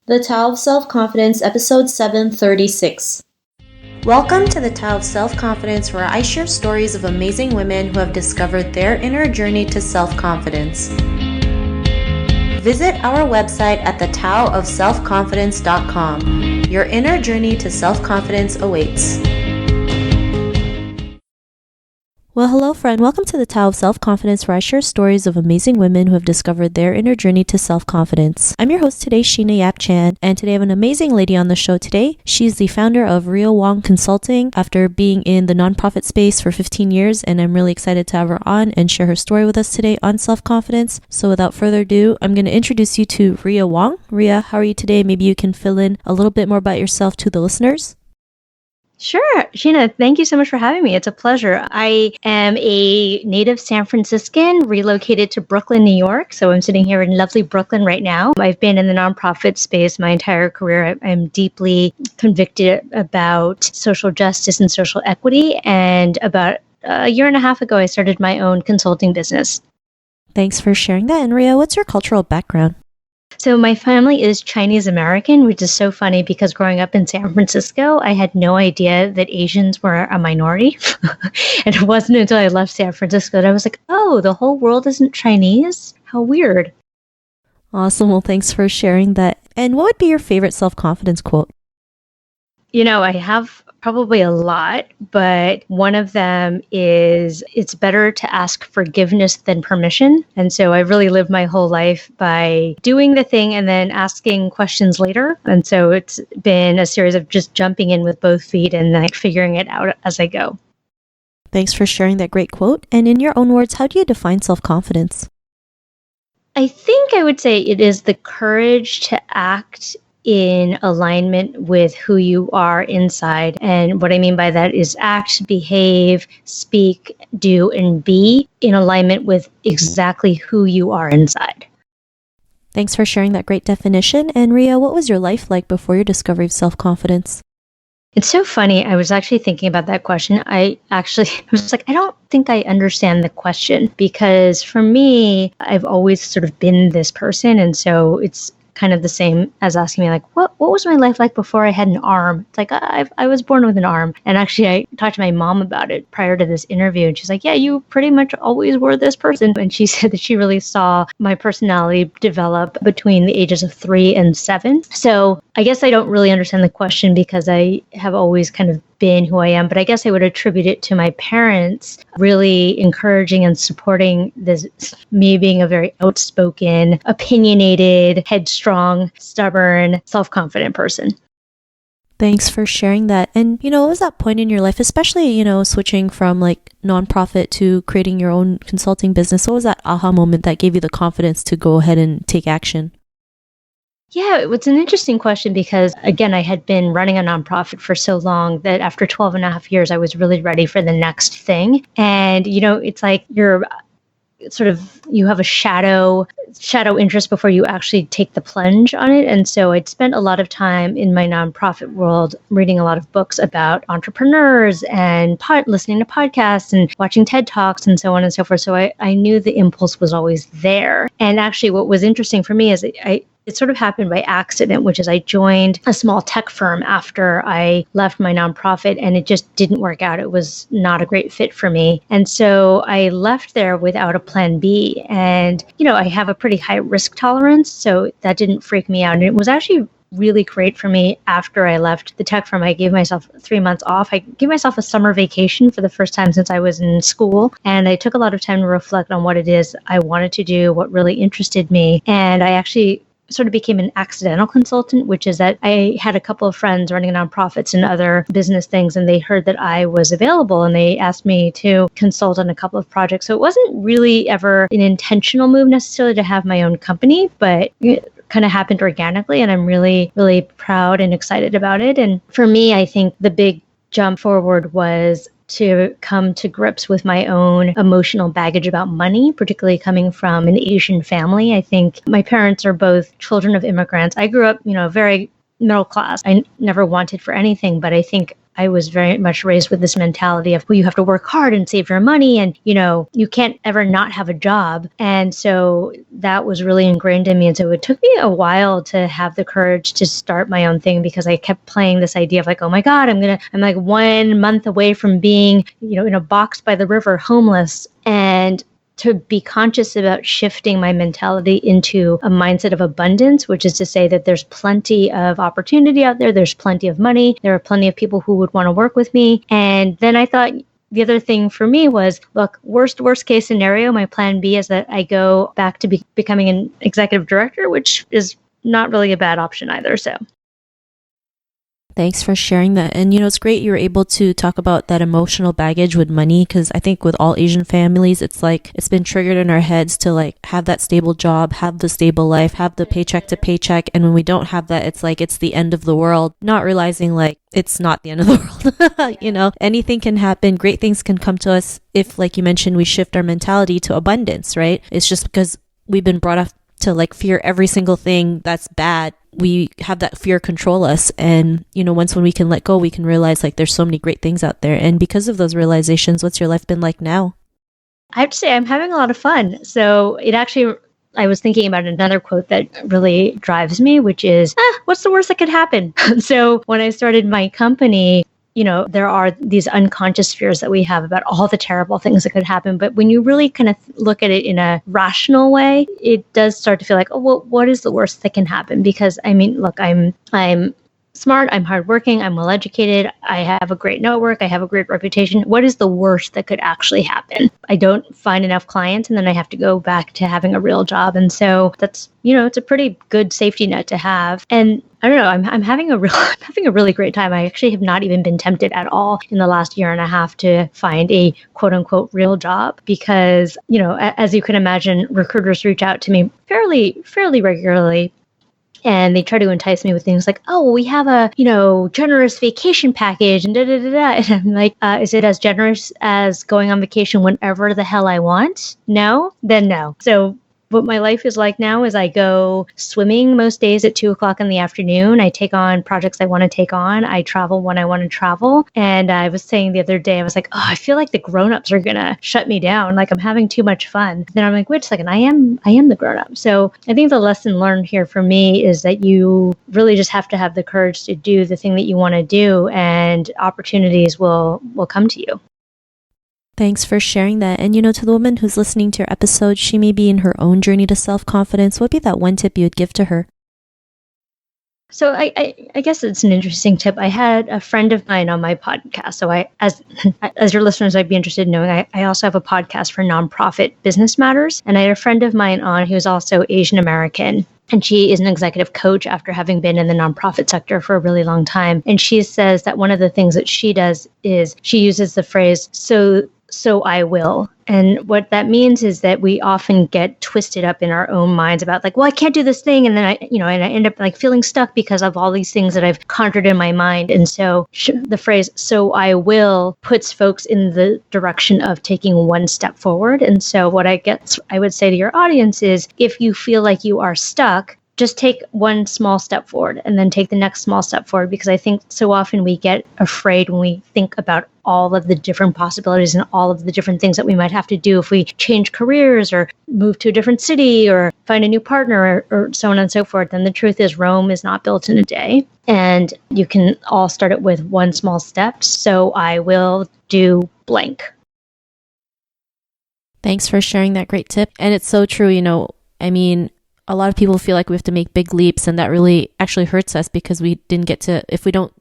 The Tao of Self-Confidence, episode 736. Welcome to the Tao of Self-Confidence, where I share stories of amazing women who have discovered their inner journey to self-confidence. Visit our website at thetaoofselfconfidence.com. Your inner journey to self-confidence awaits. Well, hello friend. Welcome to the Tao of Self-Confidence, where I share stories of amazing women who have discovered their inner journey to self-confidence. I'm your host today, Sheena Yap Chan, and today I have an amazing lady on the show today. She's the founder of Rhea Wong Consulting after being in the nonprofit space for 15 years, and I'm really excited to have her on and share her story with us today on self-confidence. So without further ado, I'm going to introduce you to Rhea Wong. Rhea, how are you today? Maybe you can fill in a little bit more about yourself to the listeners. Sure. Sheena, thank you so much for having me. It's a pleasure. I am a native San Franciscan, relocated to Brooklyn, New York. So I'm sitting here in lovely Brooklyn right now. I've been in the nonprofit space my entire career. I'm deeply convicted about social justice and social equity. And about a year and a half ago, I started my own consulting business. Thanks for sharing that. And Rhea, what's your cultural background? So my family is Chinese American, which is so funny because growing up in San Francisco, I had no idea that Asians were a minority. And it wasn't until I left San Francisco that I was like, oh, the whole world isn't Chinese? How weird. Awesome. Well, thanks for sharing that. And what would be your favorite self-confidence quote? You know, I have probably a lot, but one of them is, it's better to ask forgiveness than permission. And so I really lived my whole life by doing the thing and then asking questions later. And so it's been a series of just jumping in with both feet and like figuring it out as I go. Thanks for sharing that great quote. And in your own words, how do you define self-confidence? I think I would say it is the courage to act in alignment with who you are inside. And what I mean by that is act, behave, speak, do, and be in alignment with exactly who you are inside. Thanks for sharing that great definition. And Rhea, what was your life like before your discovery of self-confidence? It's so funny. I was actually thinking about that question. I was like, I don't think I understand the question, because for me, I've always sort of been this person. And so it's kind of the same as asking me, like, what was my life like before I had an arm? It's like, I was born with an arm. And actually, I talked to my mom about it prior to this interview. And she's like, yeah, you pretty much always were this person. And she said that she really saw my personality develop between the ages of 3 and 7. So I guess I don't really understand the question because I have always kind of been who I am, but I guess I would attribute it to my parents really encouraging and supporting this, me being a very outspoken, opinionated, headstrong, stubborn, self-confident person. Thanks for sharing that. And, what was that point in your life, especially, switching from like nonprofit to creating your own consulting business? What was that aha moment that gave you the confidence to go ahead and take action? Yeah, it was an interesting question because, again, I had been running a nonprofit for so long that after 12 and a half years, I was really ready for the next thing. And, it's like you have a shadow interest before you actually take the plunge on it. And so I'd spent a lot of time in my nonprofit world reading a lot of books about entrepreneurs and listening to podcasts and watching TED Talks and so on and so forth. So I knew the impulse was always there. And actually what was interesting for me is it sort of happened by accident, which is I joined a small tech firm after I left my nonprofit, and it just didn't work out. It was not a great fit for me. And so I left there without a plan B. And, I have a pretty high risk tolerance, so that didn't freak me out. And it was actually really great for me after I left the tech firm. I gave myself 3 months off. I gave myself a summer vacation for the first time since I was in school. And I took a lot of time to reflect on what it is I wanted to do, what really interested me. And I actually sort of became an accidental consultant, which is that I had a couple of friends running nonprofits and other business things, and they heard that I was available and they asked me to consult on a couple of projects. So it wasn't really ever an intentional move necessarily to have my own company, but it kind of happened organically, and I'm really, really proud and excited about it. And for me, I think the big jump forward was to come to grips with my own emotional baggage about money, particularly coming from an Asian family. I think my parents are both children of immigrants. I grew up, very middle class. I never wanted for anything, but I think I was very much raised with this mentality of, well, you have to work hard and save your money and, you can't ever not have a job. And so that was really ingrained in me. And so it took me a while to have the courage to start my own thing because I kept playing this idea of like, oh my God, I'm like 1 month away from being, in a box by the river, homeless. And to be conscious about shifting my mentality into a mindset of abundance, which is to say that there's plenty of opportunity out there. There's plenty of money. There are plenty of people who would want to work with me. And then I thought the other thing for me was, look, worst case scenario, my plan B is that I go back to becoming an executive director, which is not really a bad option either. So. Thanks for sharing that. And, it's great you were able to talk about that emotional baggage with money, because I think with all Asian families, it's like it's been triggered in our heads to like have that stable job, have the stable life, have the paycheck to paycheck. And when we don't have that, it's like it's the end of the world, not realizing like it's not the end of the world. Anything can happen. Great things can come to us if, like you mentioned, we shift our mentality to abundance, right? It's just because we've been brought up to like fear every single thing that's bad. We have that fear control us. And, once when we can let go, we can realize like there's so many great things out there. And because of those realizations, what's your life been like now? I have to say, I'm having a lot of fun. So I was thinking about another quote that really drives me, which is, what's the worst that could happen? So when I started my company, there are these unconscious fears that we have about all the terrible things that could happen. But when you really kind of look at it in a rational way, it does start to feel like, oh, well, what is the worst that can happen? Because look, I'm smart, I'm hardworking, I'm well educated, I have a great network, I have a great reputation. What is the worst that could actually happen? I don't find enough clients and then I have to go back to having a real job. And so that's, it's a pretty good safety net to have. And I don't know, I'm having a really great time. I actually have not even been tempted at all in the last year and a half to find a quote unquote real job because, as you can imagine, recruiters reach out to me fairly regularly. And they try to entice me with things like, oh, we have a, generous vacation package and da-da-da-da. And I'm like, is it as generous as going on vacation whenever the hell I want? No? Then no. So what my life is like now is I go swimming most days at 2:00 in the afternoon. I take on projects I want to take on. I travel when I want to travel. And I was saying the other day, I was like, oh, I feel like the grownups are going to shut me down. Like I'm having too much fun. Then I'm like, wait a second, I am the grownup. So I think the lesson learned here for me is that you really just have to have the courage to do the thing that you want to do and opportunities will come to you. Thanks for sharing that. And to the woman who's listening to your episode, she may be in her own journey to self-confidence. What would be that one tip you would give to her? So I guess it's an interesting tip. I had a friend of mine on my podcast. So as your listeners might be interested in knowing, I also have a podcast for nonprofit business matters. And I had a friend of mine on who's also Asian American. And she is an executive coach after having been in the nonprofit sector for a really long time. And she says that one of the things that she does is she uses the phrase, so I will. And what that means is that we often get twisted up in our own minds about like, well, I can't do this thing. And then I end up like feeling stuck because of all these things that I've conjured in my mind. And so the phrase, so I will, puts folks in the direction of taking one step forward. And so what I would say to your audience is if you feel like you are stuck, just take one small step forward and then take the next small step forward, because I think so often we get afraid when we think about all of the different possibilities and all of the different things that we might have to do if we change careers or move to a different city or find a new partner or so on and so forth. And the truth is Rome is not built in a day. And you can all start it with one small step. So I will do blank. Thanks for sharing that great tip. And it's so true, a lot of people feel like we have to make big leaps, and that really actually hurts us because we didn't get to, if we don't,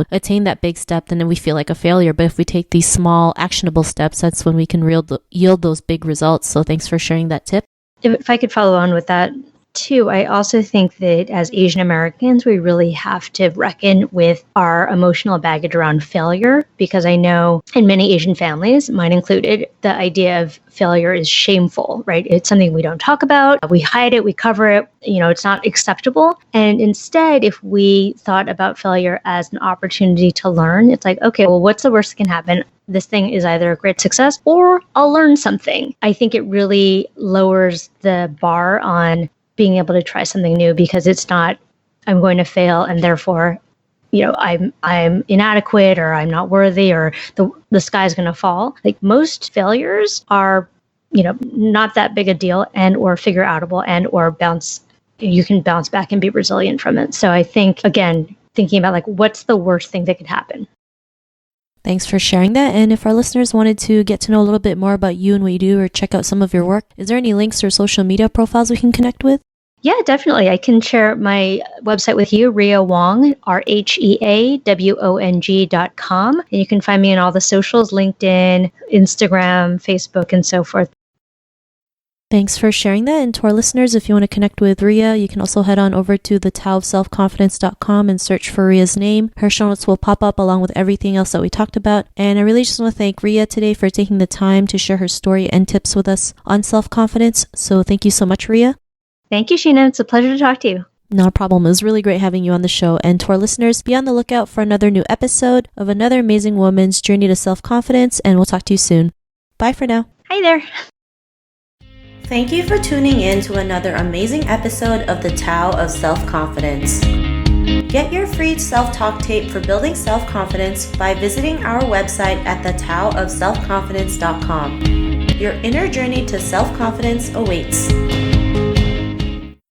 attain that big step, then we feel like a failure. But if we take these small actionable steps, that's when we can yield those big results. So thanks for sharing that tip. If I could follow on with that too, I also think that as Asian Americans, we really have to reckon with our emotional baggage around failure, because I know in many Asian families, mine included, the idea of failure is shameful, right? It's something we don't talk about. We hide it, we cover it, it's not acceptable. And instead, if we thought about failure as an opportunity to learn, it's like, okay, well, what's the worst that can happen? This thing is either a great success or I'll learn something. I think it really lowers the bar on being able to try something new, because it's not, I'm going to fail and therefore, I'm inadequate, or I'm not worthy, or the sky's going to fall. Like, most failures are, not that big a deal, and or figure outable, and or you can bounce back and be resilient from it. So I think, again, thinking about like, what's the worst thing that could happen? Thanks for sharing that. And if our listeners wanted to get to know a little bit more about you and what you do, or check out some of your work, is there any links or social media profiles we can connect with? Yeah, definitely. I can share my website with you, Rhea Wong, RheaWong.com. And you can find me on all the socials, LinkedIn, Instagram, Facebook, and so forth. Thanks for sharing that. And to our listeners, if you want to connect with Rhea, you can also head on over to thetaoofselfconfidence.com and search for Rhea's name. Her show notes will pop up along with everything else that we talked about. And I really just want to thank Rhea today for taking the time to share her story and tips with us on self-confidence. So thank you so much, Rhea. Thank you, Sheena. It's a pleasure to talk to you. Not a problem. It was really great having you on the show. And to our listeners, be on the lookout for another new episode of another amazing woman's journey to self-confidence. And we'll talk to you soon. Bye for now. Hi there. Thank you for tuning in to another amazing episode of the Tao of Self-Confidence. Get your free self-talk tape for building self-confidence by visiting our website at thetaoofselfconfidence.com. Your inner journey to self-confidence awaits.